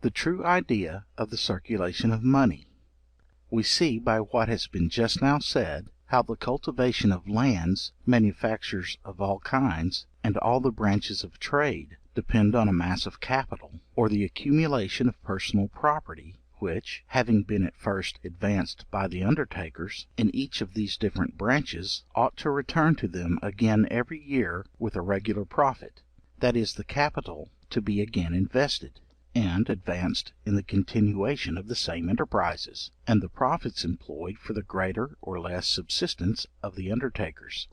The true idea of the circulation of money. We see by what has been just now said, how the cultivation of lands, manufactures of all kinds, and all the branches of trade, depend on a mass of capital, or the accumulation of personal property, which, having been at first advanced by the undertakers in each of these different branches, ought to return to them again every year with a regular profit, that is the capital to be again invested, and advanced in the continuation of the same enterprises, and the profits employed for the greater or less subsistence of the undertakers.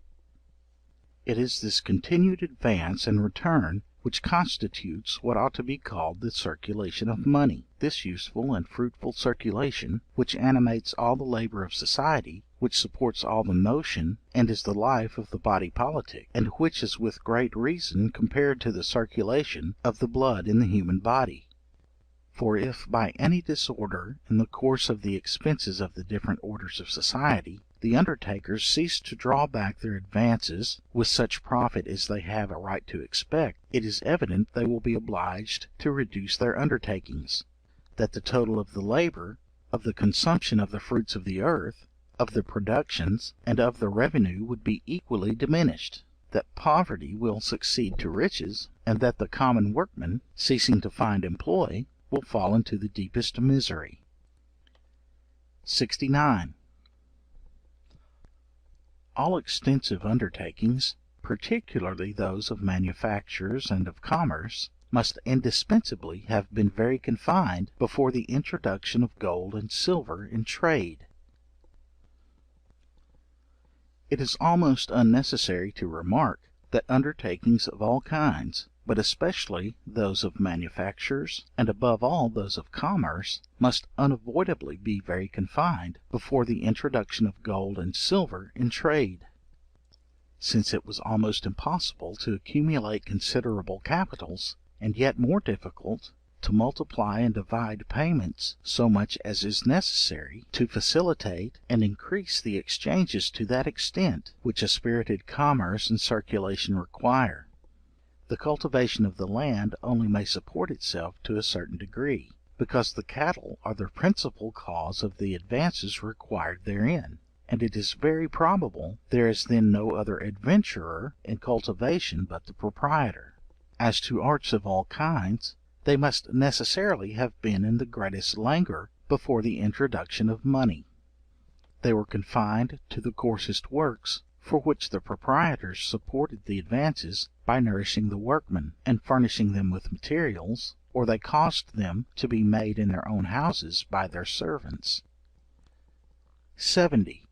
It is this continued advance and return which constitutes what ought to be called the circulation of money. This useful and fruitful circulation, which animates all the labour of society, which supports all the motion, and is the life of the body politic, and which is with great reason compared to the circulation of the blood in the human body. For if by any disorder in the course of the expenses of the different orders of society, the undertakers cease to draw back their advances with such profit as they have a right to expect, it is evident they will be obliged to reduce their undertakings, that the total of the labour, of the consumption of the fruits of the earth, of the productions, and of the revenue would be equally diminished, that poverty will succeed to riches, and that the common workman, ceasing to find employ, will fall into the deepest misery. 69. All extensive undertakings, particularly those of manufactures and of commerce, must indispensably have been very confined before the introduction of gold and silver in trade. It is almost unnecessary to remark that undertakings of all kinds, but especially those of manufactures, and above all those of commerce, must unavoidably be very confined before the introduction of gold and silver in trade, since it was almost impossible to accumulate considerable capitals, and yet more difficult to multiply and divide payments so much as is necessary to facilitate and increase the exchanges to that extent which a spirited commerce and circulation require. The cultivation of the land only may support itself to a certain degree, because the cattle are the principal cause of the advances required therein, and it is very probable there is then no other adventurer in cultivation but the proprietor. As to arts of all kinds, they must necessarily have been in the greatest languor before the introduction of money. They were confined to the coarsest works, for which the proprietors supported the advances by nourishing the workmen, and furnishing them with materials, or they caused them to be made in their own houses by their servants. 70.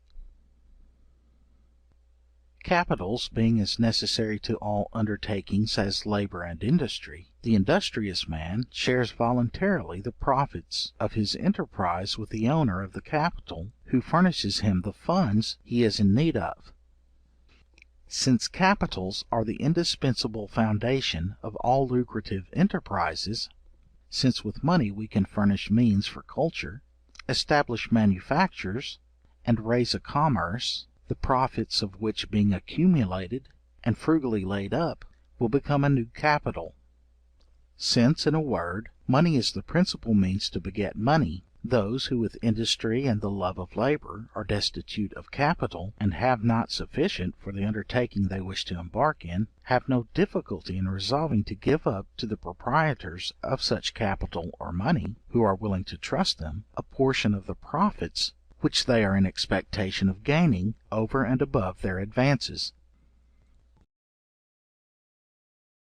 Capitals being as necessary to all undertakings as labour and industry, the industrious man shares voluntarily the profits of his enterprise with the owner of the capital, who furnishes him the funds he is in need of. Since capitals are the indispensable foundation of all lucrative enterprises, since with money we can furnish means for culture, establish manufactures, and raise a commerce, the profits of which being accumulated and frugally laid up, will become a new capital. Since, in a word, money is the principal means to beget money, those who with industry and the love of labour are destitute of capital, and have not sufficient for the undertaking they wish to embark in, have no difficulty in resolving to give up to the proprietors of such capital or money, who are willing to trust them, a portion of the profits which they are in expectation of gaining over and above their advances.